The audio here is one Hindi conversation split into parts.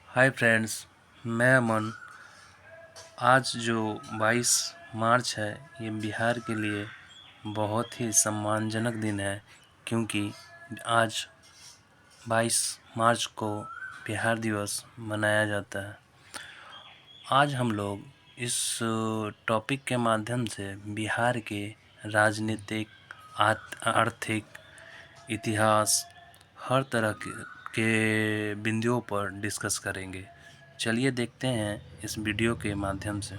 हाय फ्रेंड्स, मैं अमन। आज जो 22 मार्च है, ये बिहार के लिए बहुत ही सम्मानजनक दिन है, क्योंकि आज 22 मार्च को बिहार दिवस मनाया जाता है। आज हम लोग इस टॉपिक के माध्यम से बिहार के राजनीतिक, आर्थिक, इतिहास, हर तरह के बिंदुओं पर डिस्कस करेंगे। चलिए देखते हैं इस वीडियो के माध्यम से।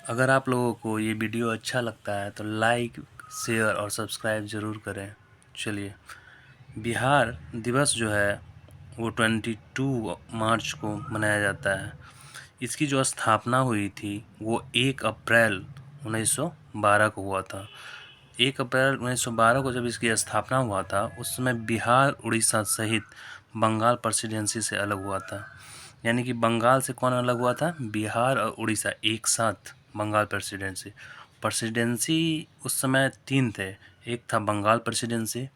अगर आप लोगों को ये वीडियो अच्छा लगता है तो लाइक, शेयर और सब्सक्राइब ज़रूर करें। चलिए, बिहार दिवस जो है वो 22 मार्च को मनाया जाता है। इसकी जो स्थापना हुई थी वो 1 अप्रैल 1912 को हुआ था। 1 अप्रैल 1912 को जब इसकी स्थापना हुआ था, उस समय बिहार, उड़ीसा सहित बंगाल प्रेसिडेंसी से अलग हुआ था। यानी कि बंगाल से कौन अलग हुआ था? बिहार और उड़ीसा एक साथ बंगाल प्रेसिडेंसी उस समय 3 थे। एक था बंगाल प्रेसिडेंसी,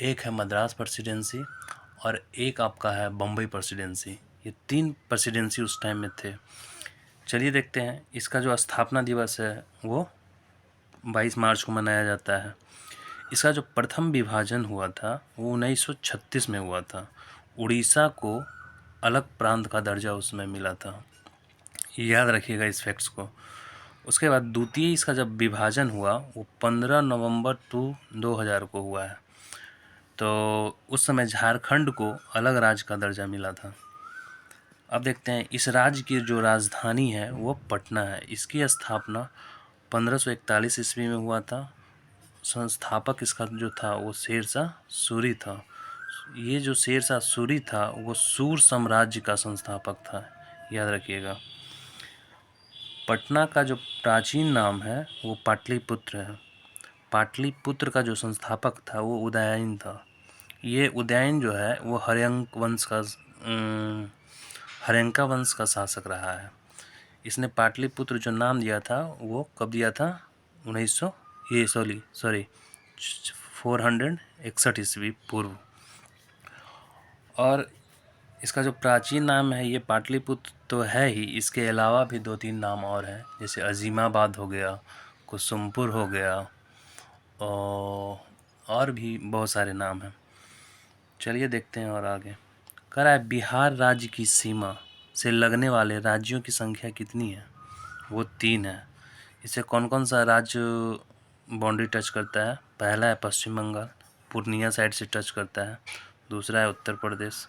एक है मद्रास प्रेसिडेंसी और एक आपका है बम्बई प्रेसिडेंसी। ये 3 प्रेसिडेंसी उस टाइम में थे। चलिए देखते हैं, इसका जो स्थापना दिवस है वो 22 मार्च को मनाया जाता है। इसका जो प्रथम विभाजन हुआ था वो 1936 में हुआ था। उड़ीसा को अलग प्रांत का दर्जा उसमें मिला था, याद रखिएगा इस फैक्ट्स को। उसके बाद द्वितीय इसका जब विभाजन हुआ वो 15 नवंबर 2000 को हुआ है। तो उस समय झारखंड को अलग राज्य का दर्जा मिला था। अब देखते हैं, इस राज्य की जो राजधानी है वो पटना है। इसकी स्थापना 1541 ईस्वी में हुआ था। संस्थापक इसका जो था वो शेरशाह सूरी था। ये जो शेरशाह सूरी था वो सूर साम्राज्य का संस्थापक था, याद रखिएगा। पटना का जो प्राचीन नाम है वो पाटलिपुत्र है। पाटलिपुत्र का जो संस्थापक था वो उदयन था। ये उदयन जो है वो हर्यंका वंश का शासक रहा है। इसने पाटलिपुत्र जो नाम दिया था वो कब दिया था? 461 ईस्वी पूर्व। और इसका जो प्राचीन नाम है ये पाटलिपुत्र तो है ही, इसके अलावा भी 2-3 नाम और हैं, जैसे अजीमाबाद हो गया, कुसुमपुर हो गया और भी बहुत सारे नाम हैं। चलिए देखते हैं और आगे। कह रहा है बिहार राज्य की सीमा से लगने वाले राज्यों की संख्या कितनी है? वो 3 है। इसे कौन कौन सा राज्य बाउंड्री टच करता है? पहला है पश्चिम बंगाल, पूर्णिया साइड से टच करता है। दूसरा है उत्तर प्रदेश।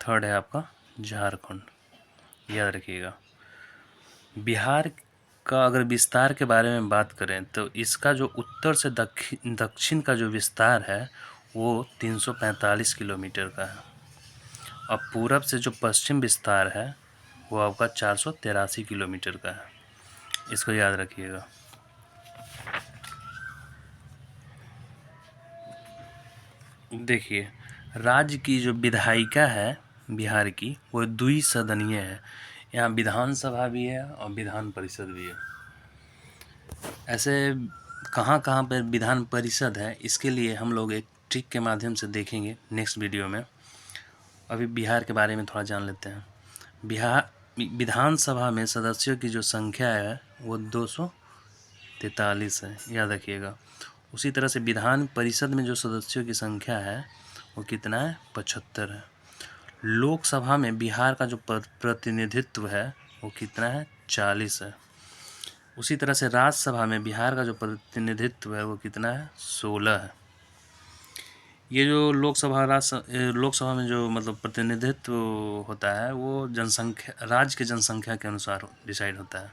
थर्ड है आपका झारखंड, याद रखिएगा। बिहार का अगर विस्तार के बारे में बात करें तो इसका जो उत्तर से दक्षिण का जो विस्तार है वो 345 किलोमीटर का है। और पूरब से जो पश्चिम विस्तार है वो आपका 483 किलोमीटर का है। इसको याद रखिएगा। देखिए, राज्य की जो विधायिका है बिहार की वो द्विसदनीय है। यहाँ विधानसभा भी है और विधान परिषद भी है। ऐसे कहाँ कहाँ पर विधान परिषद है, इसके लिए हम लोग एक ट्रिक के माध्यम से देखेंगे नेक्स्ट वीडियो में। अभी बिहार के बारे में थोड़ा जान लेते हैं। बिहार विधानसभा में सदस्यों की जो संख्या है वो 243 है, याद रखिएगा। उसी तरह से विधान परिषद में जो सदस्यों की संख्या है वो कितना है? 75 है। लोकसभा में बिहार का जो प्रतिनिधित्व है वो कितना है? 40 है। उसी तरह से राज्यसभा में बिहार का जो प्रतिनिधित्व है वो कितना है? 16 है। ये जो लोकसभा में जो मतलब प्रतिनिधित्व होता है वो जनसंख्या, राज्य की जनसंख्या के अनुसार डिसाइड होता है।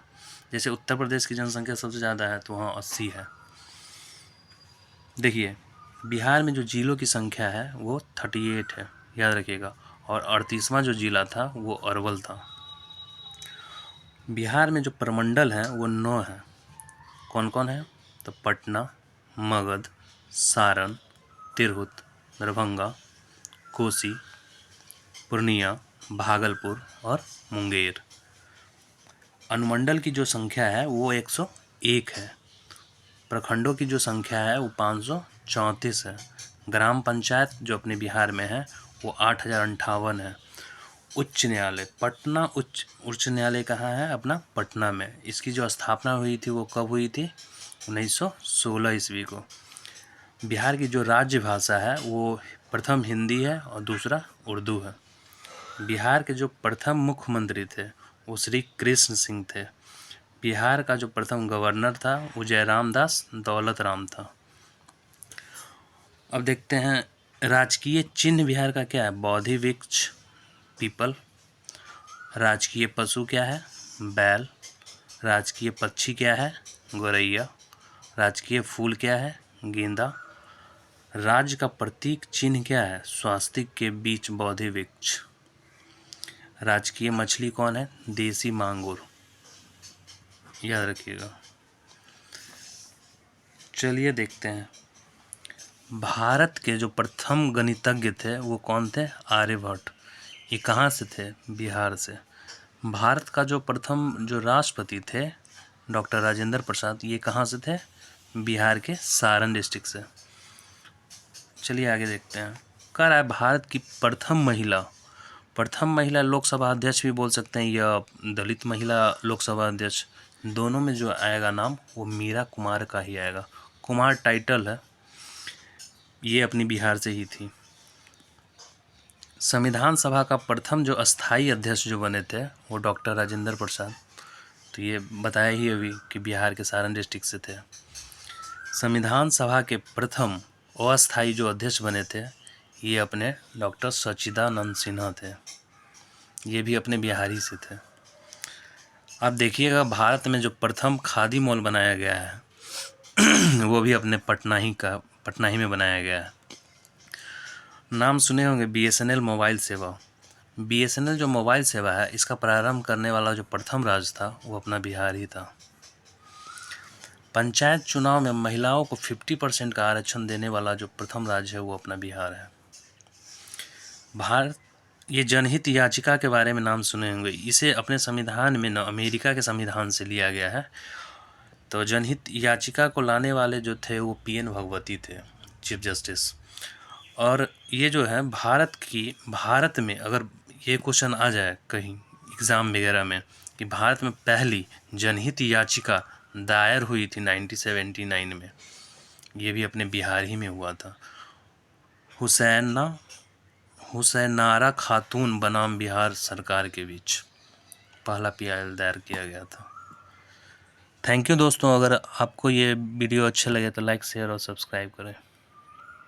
जैसे उत्तर प्रदेश की जनसंख्या सबसे ज़्यादा है तो वहाँ 80 है। देखिए, बिहार में जो जिलों की संख्या है वो 38 है, याद रखिएगा। और 38वां जो जिला था वो अरवल था। बिहार में जो प्रमंडल हैं वो 9 हैं। कौन कौन है? तो पटना, मगध, सारण, तिरहुत, दरभंगा, कोसी, पूर्णिया, भागलपुर और मुंगेर। अनुमंडल की जो संख्या है वो 101 है। प्रखंडों की जो संख्या है वो 534 है। ग्राम पंचायत जो अपने बिहार में है वो 8058 है। उच्च न्यायालय, पटना उच्च न्यायालय कहाँ है? अपना पटना में। इसकी जो स्थापना हुई थी वो कब हुई थी? 1916 ईस्वी को। बिहार की जो राज्य भाषा है वो प्रथम हिंदी है और दूसरा उर्दू है। बिहार के जो प्रथम मुख्यमंत्री थे वो श्री कृष्ण सिंह थे। बिहार का जो प्रथम गवर्नर था वो जयराम दास दौलत राम था। अब देखते हैं राजकीय चिन्ह बिहार का क्या है? बोधि वृक्ष, पीपल। राजकीय पशु क्या है? बैल। राजकीय पक्षी क्या है? गौरैया। राजकीय फूल क्या है? गेंदा। राज्य का प्रतीक चिन्ह क्या है? स्वास्तिक के बीच बोधि वृक्ष। राजकीय मछली कौन है? देसी मांगुर, याद रखिएगा। चलिए देखते हैं भारत के जो प्रथम गणितज्ञ थे वो कौन थे? आर्यभट्ट। ये कहाँ से थे? बिहार से। भारत का जो प्रथम जो राष्ट्रपति थे डॉक्टर राजेंद्र प्रसाद, ये कहाँ से थे? बिहार के सारण डिस्ट्रिक्ट से। चलिए आगे देखते हैं। कह रहा है भारत की प्रथम महिला लोकसभा अध्यक्ष भी बोल सकते हैं या दलित महिला लोकसभा अध्यक्ष, दोनों में जो आएगा नाम वो मीरा कुमार का ही आएगा। कुमार टाइटल है, ये अपनी बिहार से ही थी। संविधान सभा का प्रथम जो अस्थाई अध्यक्ष जो बने थे वो डॉक्टर राजेंद्र प्रसाद, तो ये बताया ही अभी कि बिहार के सारण डिस्ट्रिक्ट से थे। संविधान सभा के प्रथम अस्थाई जो अध्यक्ष बने थे ये अपने डॉक्टर सच्चिदानंद सिन्हा थे, ये भी अपने बिहारी से थे। अब देखिएगा भारत में जो प्रथम खादी मॉल बनाया गया है वो भी अपने पटना ही में बनाया गया है। नाम सुने होंगे BSNL मोबाइल सेवा। BSNL जो मोबाइल सेवा है इसका प्रारंभ करने वाला जो प्रथम राज्य था वो अपना बिहार ही था। पंचायत चुनाव में महिलाओं को 50% का आरक्षण देने वाला जो प्रथम राज्य है वो अपना बिहार है। भारत ये जनहित याचिका के बारे में नाम सुने होंगे, इसे अपने संविधान में न अमेरिका के संविधान से लिया गया है। तो जनहित याचिका को लाने वाले जो थे वो PN भगवती थे, चीफ जस्टिस। और ये जो है भारत में अगर ये क्वेश्चन आ जाए कहीं एग्ज़ाम वगैरह में कि भारत में पहली जनहित याचिका दायर हुई थी 1979 में, ये भी अपने बिहार ही में हुआ था। हुसैनारा खातून बनाम बिहार सरकार के बीच पहला PIL दायर किया गया था। थैंक यू दोस्तों, अगर आपको ये वीडियो अच्छा लगे तो लाइक शेयर और सब्सक्राइब करें।